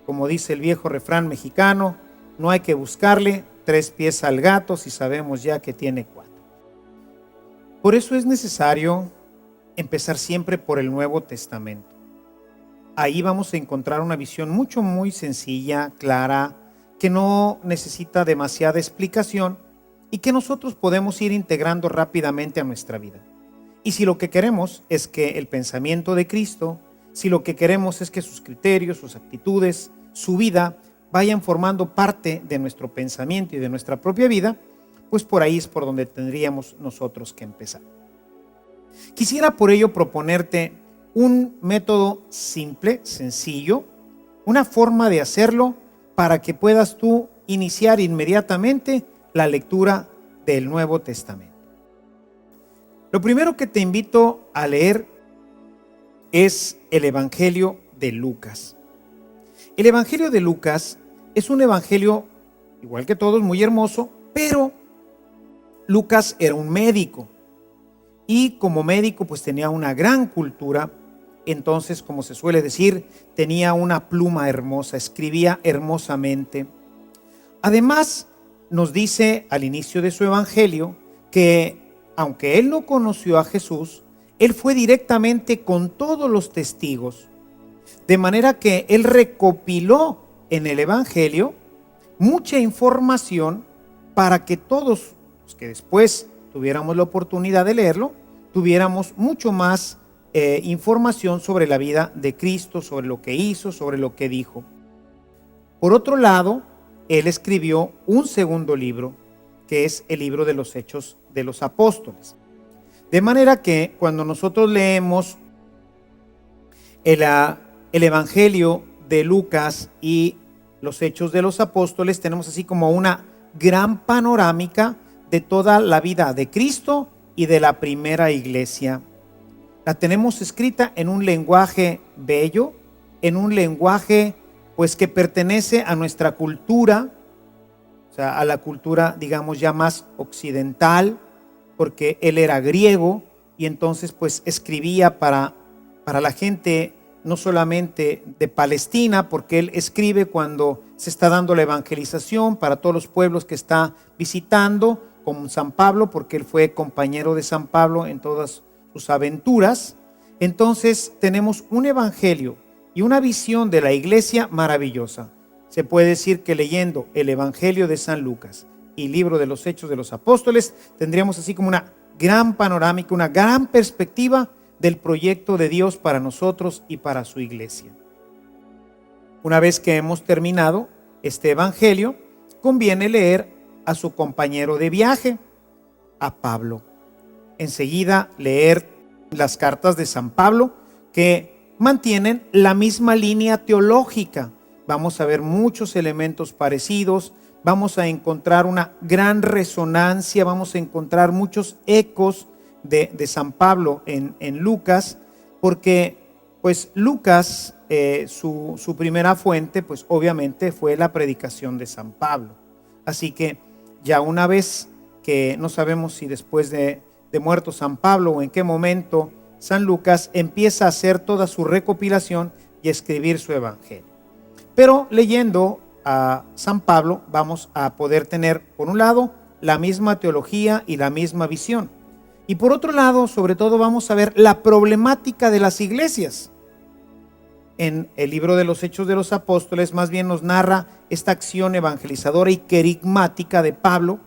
como dice el viejo refrán mexicano, no hay que buscarle 3 pies al gato si sabemos ya que tiene 4. Por eso es necesario empezar siempre por el Nuevo Testamento. Ahí vamos a encontrar una visión muy sencilla, clara, que no necesita demasiada explicación y que nosotros podemos ir integrando rápidamente a nuestra vida. Y si lo que queremos es que el pensamiento de Cristo, si lo que queremos es que sus criterios, sus actitudes, su vida vayan formando parte de nuestro pensamiento y de nuestra propia vida, pues por ahí es por donde tendríamos nosotros que empezar. Quisiera por ello proponerte un método simple, sencillo, una forma de hacerlo para que puedas tú iniciar inmediatamente la lectura del Nuevo Testamento. Lo primero que te invito a leer es el Evangelio de Lucas. El Evangelio de Lucas es un evangelio, igual que todos, muy hermoso, pero Lucas era un médico y como médico pues tenía una gran cultura. Entonces, como se suele decir, tenía una pluma hermosa, escribía hermosamente. Además, nos dice al inicio de su evangelio que aunque él no conoció a Jesús, él fue directamente con todos los testigos, de manera que él recopiló en el evangelio mucha información para que todos los que después tuviéramos la oportunidad de leerlo, tuviéramos mucho más información sobre la vida de Cristo, sobre lo que hizo, sobre lo que dijo. Por otro lado, él escribió un segundo libro, que es el libro de los Hechos de los Apóstoles. De manera que cuando nosotros leemos el Evangelio de Lucas y los Hechos de los Apóstoles, tenemos así como una gran panorámica de toda la vida de Cristo y de la primera iglesia. La tenemos escrita en un lenguaje bello, en un lenguaje pues que pertenece a nuestra cultura, o sea, a la cultura digamos ya más occidental, porque él era griego y entonces pues escribía para la gente no solamente de Palestina, porque él escribe cuando se está dando la evangelización para todos los pueblos que está visitando, como San Pablo, porque él fue compañero de San Pablo en todas sus aventuras. Entonces tenemos un evangelio y una visión de la iglesia maravillosa. Se puede decir que leyendo el Evangelio de San Lucas y el libro de los Hechos de los Apóstoles, tendríamos así como una gran panorámica, una gran perspectiva del proyecto de Dios para nosotros y para su iglesia. Una vez que hemos terminado este evangelio, conviene leer a su compañero de viaje, a Pablo. Enseguida leer las cartas de San Pablo, que mantienen la misma línea teológica. Vamos a ver muchos elementos parecidos, vamos a encontrar una gran resonancia, vamos a encontrar muchos ecos de San Pablo en Lucas, porque pues Lucas, su primera fuente, pues obviamente fue la predicación de San Pablo. Así que ya una vez que no sabemos si después de muerto San Pablo o en qué momento, San Lucas empieza a hacer toda su recopilación y a escribir su evangelio. Pero leyendo a San Pablo vamos a poder tener, por un lado, la misma teología y la misma visión. Y por otro lado, sobre todo, vamos a ver la problemática de las iglesias. En el libro de los Hechos de los Apóstoles, más bien nos narra esta acción evangelizadora y querigmática de Pablo,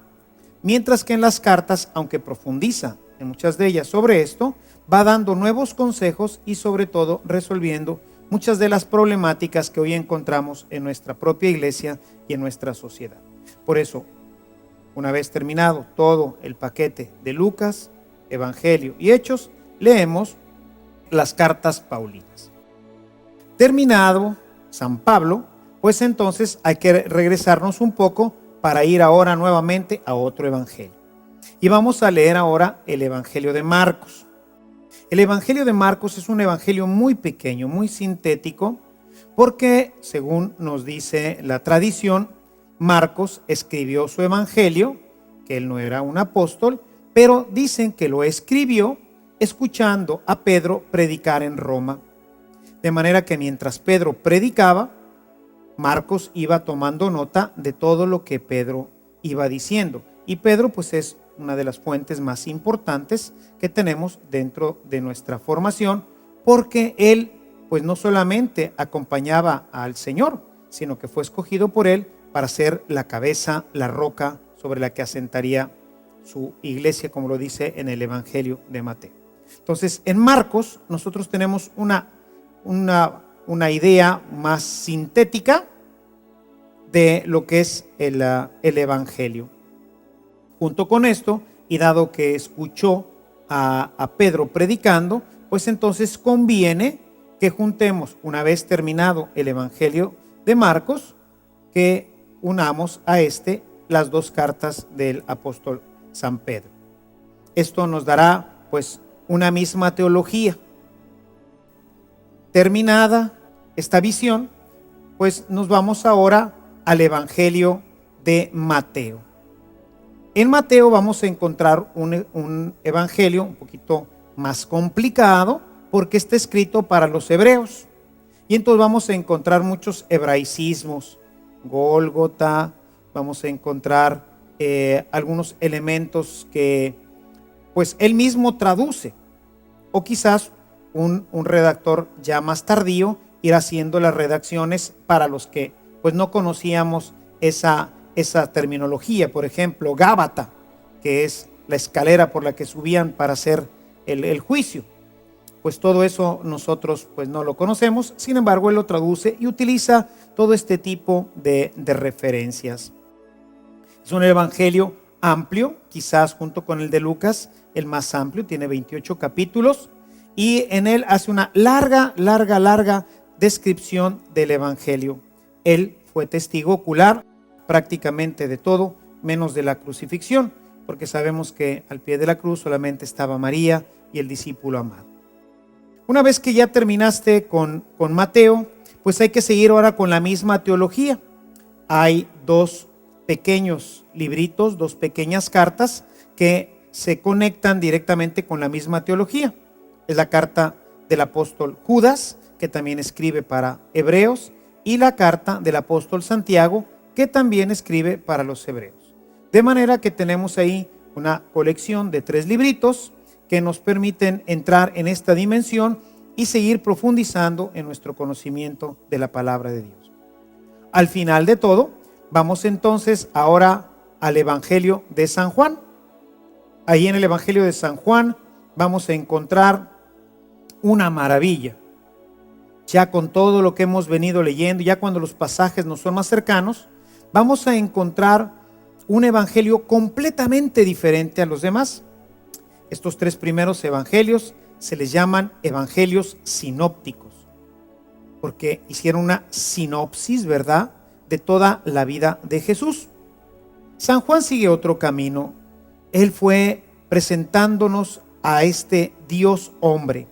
mientras que en las cartas, aunque profundiza en muchas de ellas sobre esto, va dando nuevos consejos y sobre todo resolviendo muchas de las problemáticas que hoy encontramos en nuestra propia iglesia y en nuestra sociedad. Por eso, una vez terminado todo el paquete de Lucas, Evangelio y Hechos, leemos las cartas paulinas. Terminado San Pablo, pues entonces hay que regresarnos un poco para ir ahora nuevamente a otro evangelio. Y vamos a leer ahora el Evangelio de Marcos. El Evangelio de Marcos es un evangelio muy pequeño, muy sintético, porque según nos dice la tradición, Marcos escribió su evangelio, que él no era un apóstol, pero dicen que lo escribió escuchando a Pedro predicar en Roma. De manera que mientras Pedro predicaba, Marcos iba tomando nota de todo lo que Pedro iba diciendo. Y Pedro pues es una de las fuentes más importantes que tenemos dentro de nuestra formación, porque él pues no solamente acompañaba al Señor, sino que fue escogido por él para ser la cabeza, la roca sobre la que asentaría su iglesia, como lo dice en el Evangelio de Mateo. Entonces, en Marcos nosotros tenemos una idea más sintética de lo que es el Evangelio. Junto con esto, y dado que escuchó a Pedro predicando, pues entonces conviene que juntemos, una vez terminado el Evangelio de Marcos, que unamos a las dos cartas del apóstol San Pedro. Esto nos dará pues una misma teología. Terminada esta visión, pues nos vamos ahora al Evangelio de Mateo. En Mateo vamos a encontrar un evangelio un poquito más complicado porque está escrito para los hebreos. Y entonces vamos a encontrar muchos hebraicismos, Gólgota, vamos a encontrar algunos elementos que pues él mismo traduce, o quizás un redactor ya más tardío ir haciendo las redacciones para los que pues no conocíamos esa terminología. Por ejemplo, Gábata, que es la escalera por la que subían para hacer el juicio. Pues todo eso nosotros pues no lo conocemos, sin embargo él lo traduce y utiliza todo este tipo de referencias. Es un evangelio amplio, quizás junto con el de Lucas, el más amplio, tiene 28 capítulos y en él hace una larga descripción del evangelio. Él fue testigo ocular prácticamente de todo, menos de la crucifixión, porque sabemos que al pie de la cruz solamente estaba María y el discípulo amado. Una vez que ya terminaste con Mateo, pues hay que seguir ahora con la misma teología. Hay dos pequeños libritos, dos pequeñas cartas que se conectan directamente con la misma teología. Es la carta del apóstol Judas, que también escribe para hebreos, y la carta del apóstol Santiago, que también escribe para los hebreos. De manera que tenemos ahí una colección de 3 libritos que nos permiten entrar en esta dimensión y seguir profundizando en nuestro conocimiento de la palabra de Dios. Al final de todo, vamos entonces ahora al Evangelio de San Juan. Ahí en el Evangelio de San Juan vamos a encontrar una maravilla. Ya con todo lo que hemos venido leyendo, ya cuando los pasajes nos son más cercanos, vamos a encontrar un evangelio completamente diferente a los demás. Estos 3 primeros evangelios se les llaman evangelios sinópticos, porque hicieron una sinopsis, ¿verdad?, de toda la vida de Jesús. San Juan sigue otro camino. Él fue presentándonos a este Dios hombre.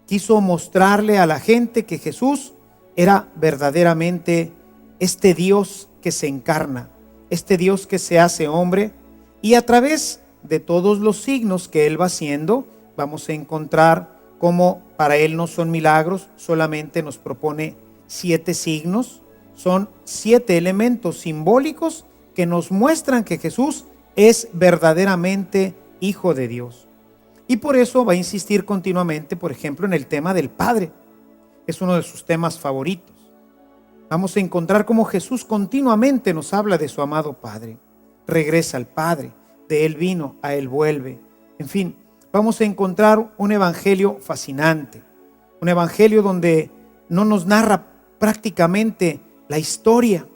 Quiso mostrarle a la gente que Jesús era verdaderamente este Dios que se encarna, este Dios que se hace hombre, y a través de todos los signos que Él va haciendo, vamos a encontrar cómo para Él no son milagros, solamente nos propone 7 signos, son 7 elementos simbólicos que nos muestran que Jesús es verdaderamente Hijo de Dios. Y por eso va a insistir continuamente, por ejemplo, en el tema del Padre. Es uno de sus temas favoritos. Vamos a encontrar cómo Jesús continuamente nos habla de su amado Padre. Regresa al Padre, de Él vino, a Él vuelve. En fin, vamos a encontrar un evangelio fascinante. Un evangelio donde no nos narra prácticamente la historia,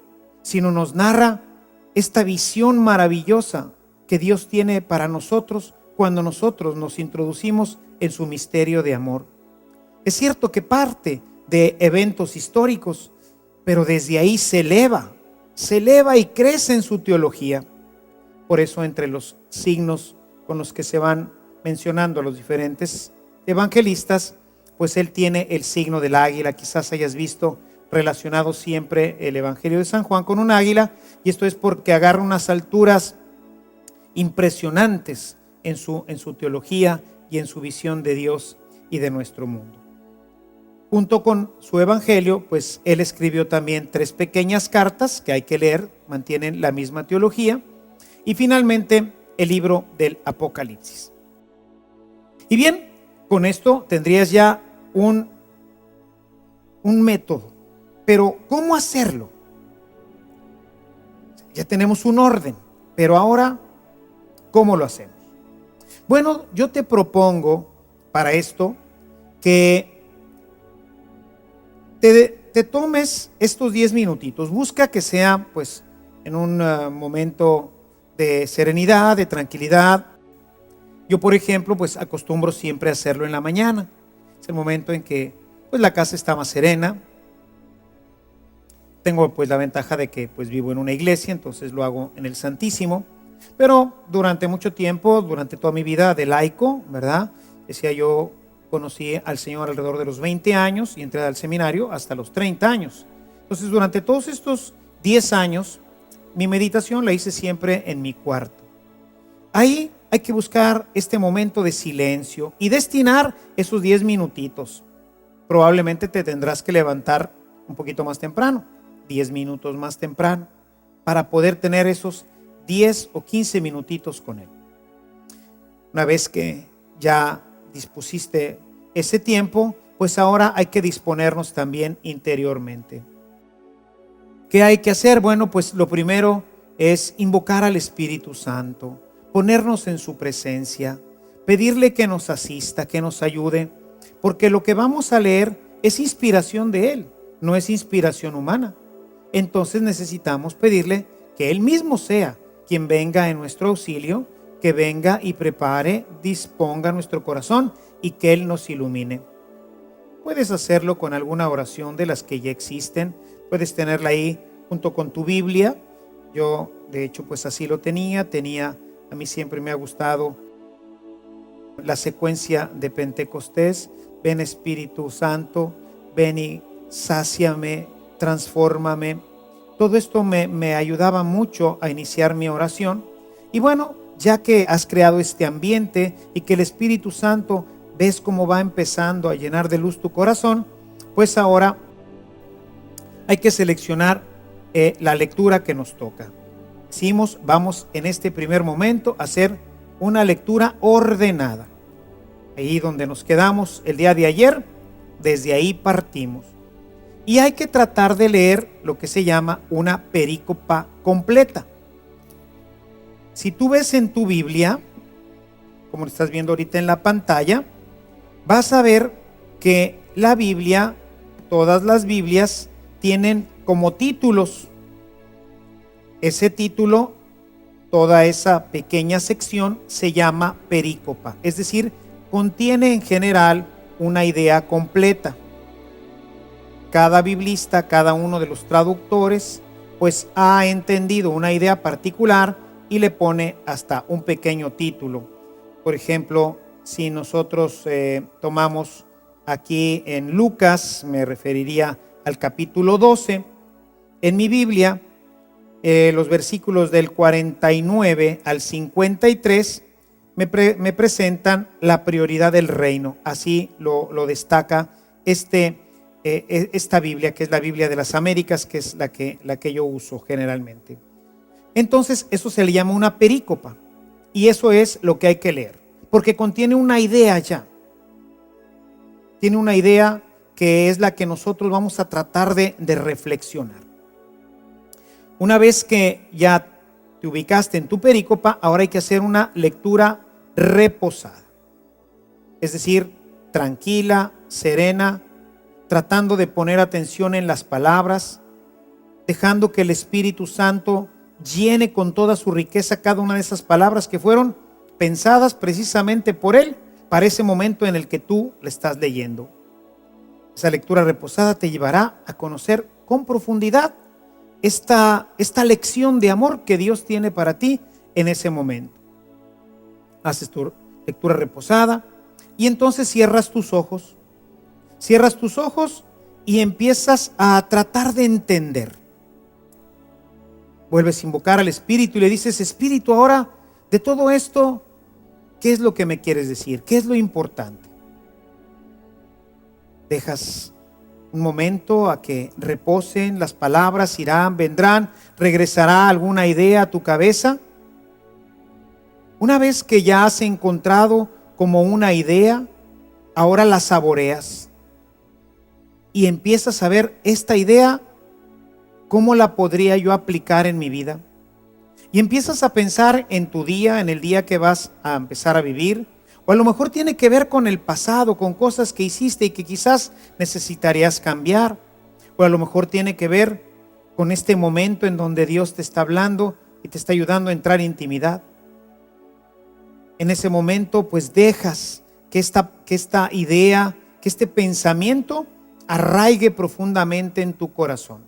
sino nos narra esta visión maravillosa que Dios tiene para nosotros cuando nosotros nos introducimos en su misterio de amor. Es cierto que parte de eventos históricos, pero desde ahí se eleva y crece en su teología. Por eso entre los signos con los que se van mencionando a los diferentes evangelistas, pues él tiene el signo del águila. Quizás hayas visto relacionado siempre el Evangelio de San Juan con un águila, y esto es porque agarra unas alturas impresionantes en su teología y en su visión de Dios y de nuestro mundo. Junto con su evangelio, pues él escribió también 3 pequeñas cartas que hay que leer, mantienen la misma teología, y finalmente el libro del Apocalipsis. Y bien, con esto tendrías ya un método, pero ¿cómo hacerlo? Ya tenemos un orden, pero ahora, ¿cómo lo hacemos? Bueno, yo te propongo para esto que te tomes estos 10 minutitos. Busca que sea pues en un momento de serenidad, de tranquilidad. Yo, por ejemplo, pues acostumbro siempre a hacerlo en la mañana. Es el momento en que pues la casa está más serena. Tengo pues la ventaja de que pues vivo en una iglesia, entonces lo hago en el Santísimo. Pero durante mucho tiempo, durante toda mi vida de laico, ¿verdad? Decía yo, conocí al Señor alrededor de los 20 años y entré al seminario hasta los 30 años. Entonces, durante todos estos 10 años, mi meditación la hice siempre en mi cuarto. Ahí hay que buscar este momento de silencio y destinar esos 10 minutitos. Probablemente te tendrás que levantar un poquito más temprano, 10 minutos más temprano, para poder tener esos 10 o 15 minutitos con Él. Una vez que ya dispusiste ese tiempo, pues ahora hay que disponernos también interiormente. ¿Qué hay que hacer? Bueno, pues lo primero es invocar al Espíritu Santo, ponernos en su presencia, pedirle que nos asista, que nos ayude, porque lo que vamos a leer es inspiración de Él, no es inspiración humana. Entonces necesitamos pedirle que Él mismo sea quien venga en nuestro auxilio, que venga y prepare, disponga nuestro corazón y que Él nos ilumine. Puedes hacerlo con alguna oración de las que ya existen, puedes tenerla ahí junto con tu Biblia. Yo de hecho pues así lo tenía, a mí siempre me ha gustado la secuencia de Pentecostés: ven Espíritu Santo, ven y sáciame, transfórmame. Todo esto me ayudaba mucho a iniciar mi oración. Y bueno, ya que has creado este ambiente y que el Espíritu Santo ves cómo va empezando a llenar de luz tu corazón, pues ahora hay que seleccionar la lectura que nos toca. Decimos, vamos en este primer momento a hacer una lectura ordenada. Ahí donde nos quedamos el día de ayer, desde ahí partimos. Y hay que tratar de leer lo que se llama una perícopa completa. Si tú ves en tu Biblia, como lo estás viendo ahorita en la pantalla, vas a ver que la Biblia, todas las Biblias, tienen como títulos. Ese título, toda esa pequeña sección se llama perícopa, es decir, contiene en general una idea completa. Cada biblista, cada uno de los traductores, pues ha entendido una idea particular y le pone hasta un pequeño título. Por ejemplo, si nosotros tomamos aquí en Lucas, me referiría al capítulo 12, en mi Biblia, los versículos del 49 al 53 me presentan la prioridad del reino. Así lo destaca esta Biblia, que es la Biblia de las Américas, que es la que yo uso generalmente. Entonces eso se le llama una perícopa, y eso es lo que hay que leer, porque contiene una idea ya. Tiene una idea que es la que nosotros vamos a tratar de reflexionar. Una vez que ya te ubicaste en tu perícopa, ahora hay que hacer una lectura reposada, es decir, tranquila, serena, tratando de poner atención en las palabras, dejando que el Espíritu Santo llene con toda su riqueza cada una de esas palabras que fueron pensadas precisamente por Él para ese momento en el que tú le estás leyendo. Esa lectura reposada te llevará a conocer con profundidad esta lección de amor que Dios tiene para ti en ese momento. Haces tu lectura reposada y entonces cierras tus ojos y empiezas a tratar de entender. Vuelves a invocar al Espíritu y le dices: Espíritu, ahora de todo esto, ¿qué es lo que me quieres decir? ¿Qué es lo importante? Dejas un momento a que reposen las palabras, irán, vendrán, regresará alguna idea a tu cabeza. Una vez que ya has encontrado como una idea, ahora la saboreas y empiezas a ver esta idea, ¿cómo la podría yo aplicar en mi vida? Y empiezas a pensar en tu día, en el día que vas a empezar a vivir. O a lo mejor tiene que ver con el pasado, con cosas que hiciste y que quizás necesitarías cambiar. O a lo mejor tiene que ver con este momento en donde Dios te está hablando y te está ayudando a entrar en intimidad. En ese momento pues dejas que esta idea, que este pensamiento arraigue profundamente en tu corazón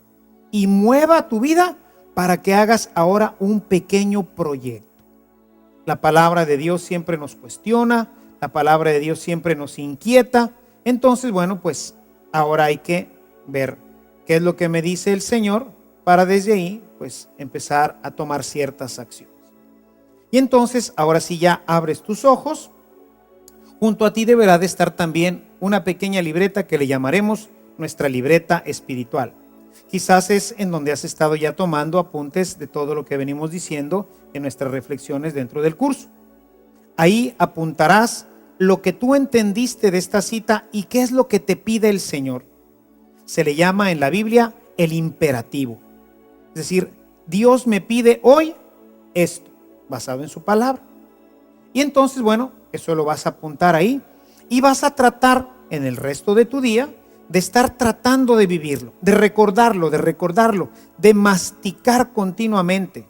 y mueva tu vida para que hagas ahora un pequeño proyecto. La palabra de Dios siempre nos cuestiona, la palabra de Dios siempre nos inquieta. Entonces, bueno, pues ahora hay que ver qué es lo que me dice el Señor para desde ahí, pues empezar a tomar ciertas acciones. Y entonces, ahora sí ya abres tus ojos. Junto a ti deberá de estar también una pequeña libreta que le llamaremos nuestra libreta espiritual. Quizás es en donde has estado ya tomando apuntes de todo lo que venimos diciendo en nuestras reflexiones dentro del curso. Ahí apuntarás lo que tú entendiste de esta cita y qué es lo que te pide el Señor. Se le llama en la Biblia el imperativo. Es decir, Dios me pide hoy esto, basado en su palabra. Y entonces, bueno, eso lo vas a apuntar ahí y vas a tratar en el resto de tu día de estar tratando de vivirlo, de recordarlo, de masticar continuamente.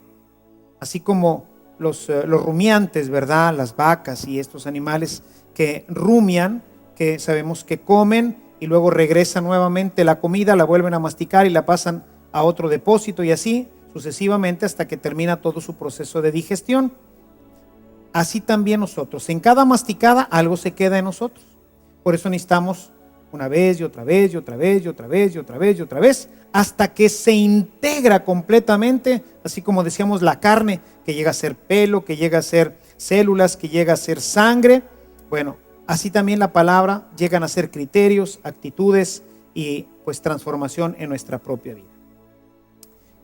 Así como los rumiantes, ¿verdad? Las vacas y estos animales que rumian, que sabemos que comen y luego regresa nuevamente la comida, la vuelven a masticar y la pasan a otro depósito y así sucesivamente hasta que termina todo su proceso de digestión. Así también nosotros, en cada masticada algo se queda en nosotros. Por eso necesitamos una vez y otra vez y otra vez y otra vez y otra vez y otra vez hasta que se integra completamente, así como decíamos la carne, que llega a ser pelo, que llega a ser células, que llega a ser sangre. Bueno, así también la palabra llegan a ser criterios, actitudes y pues transformación en nuestra propia vida.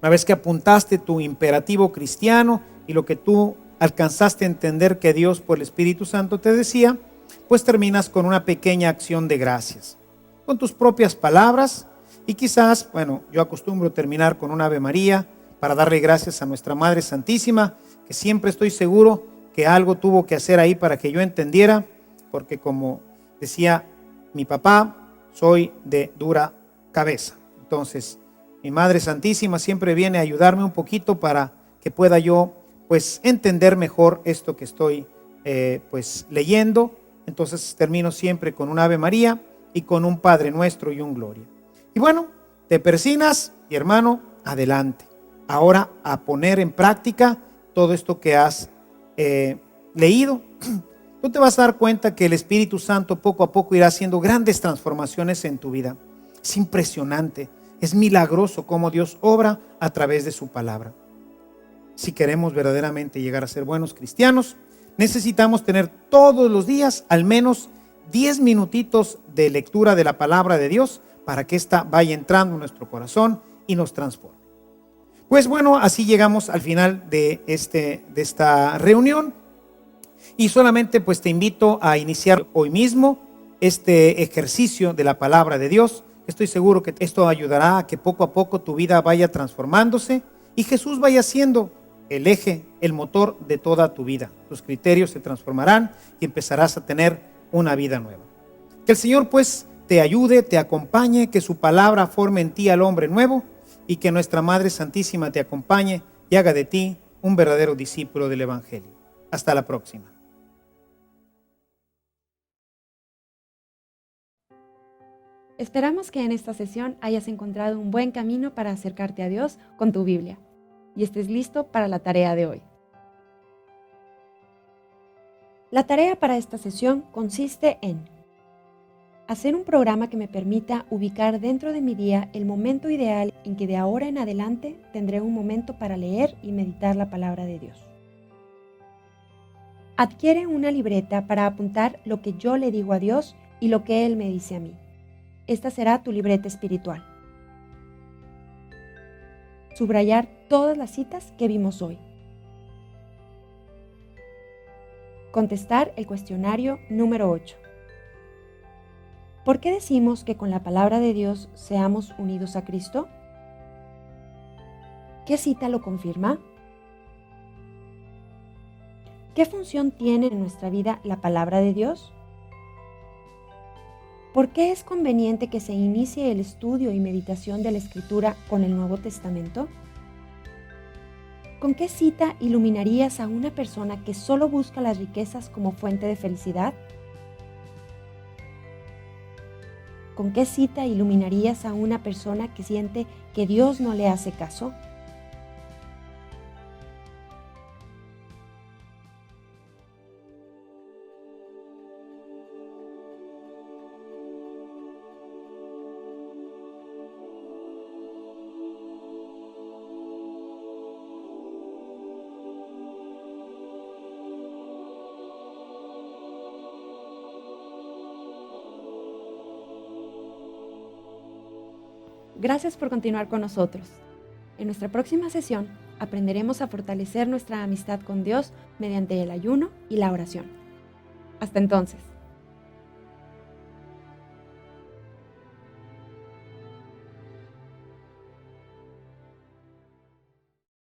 Una vez que apuntaste tu imperativo cristiano y lo que tú alcanzaste a entender que Dios por el Espíritu Santo te decía, pues terminas con una pequeña acción de gracias, con tus propias palabras y quizás, bueno, yo acostumbro terminar con un Ave María para darle gracias a nuestra Madre Santísima, que siempre estoy seguro que algo tuvo que hacer ahí para que yo entendiera, porque como decía mi papá, soy de dura cabeza. Entonces, mi Madre Santísima siempre viene a ayudarme un poquito para que pueda yo pues entender mejor esto que estoy pues leyendo. Entonces termino siempre con un Ave María y con un Padre Nuestro y un Gloria. Y bueno, te persignas y hermano, adelante. Ahora a poner en práctica todo esto que has leído. Tú te vas a dar cuenta que el Espíritu Santo poco a poco irá haciendo grandes transformaciones en tu vida. Es impresionante, es milagroso cómo Dios obra a través de su palabra. Si queremos verdaderamente llegar a ser buenos cristianos, necesitamos tener todos los días al menos 10 minutitos de lectura de la palabra de Dios para que ésta vaya entrando en nuestro corazón y nos transforme. Pues bueno, así llegamos al final de esta reunión y solamente pues te invito a iniciar hoy mismo este ejercicio de la palabra de Dios. Estoy seguro que esto ayudará a que poco a poco tu vida vaya transformándose y Jesús vaya siendo el eje, el motor de toda tu vida. Tus criterios se transformarán y empezarás a tener una vida nueva. Que el Señor pues te ayude, te acompañe, que su palabra forme en ti al hombre nuevo y que nuestra Madre Santísima te acompañe y haga de ti un verdadero discípulo del Evangelio. Hasta la próxima. Esperamos que en esta sesión hayas encontrado un buen camino para acercarte a Dios con tu Biblia y estés listo para la tarea de hoy. La tarea para esta sesión consiste en hacer un programa que me permita ubicar dentro de mi día el momento ideal en que de ahora en adelante tendré un momento para leer y meditar la palabra de Dios. Adquiere una libreta para apuntar lo que yo le digo a Dios y lo que Él me dice a mí. Esta será tu libreta espiritual. Subrayar todas las citas que vimos hoy. Contestar el cuestionario número 8. ¿Por qué decimos que con la palabra de Dios seamos unidos a Cristo? ¿Qué cita lo confirma? ¿Qué función tiene en nuestra vida la palabra de Dios? ¿Por qué es conveniente que se inicie el estudio y meditación de la Escritura con el Nuevo Testamento? ¿Con qué cita iluminarías a una persona que solo busca las riquezas como fuente de felicidad? ¿Con qué cita iluminarías a una persona que siente que Dios no le hace caso? Gracias por continuar con nosotros. En nuestra próxima sesión aprenderemos a fortalecer nuestra amistad con Dios mediante el ayuno y la oración. Hasta entonces.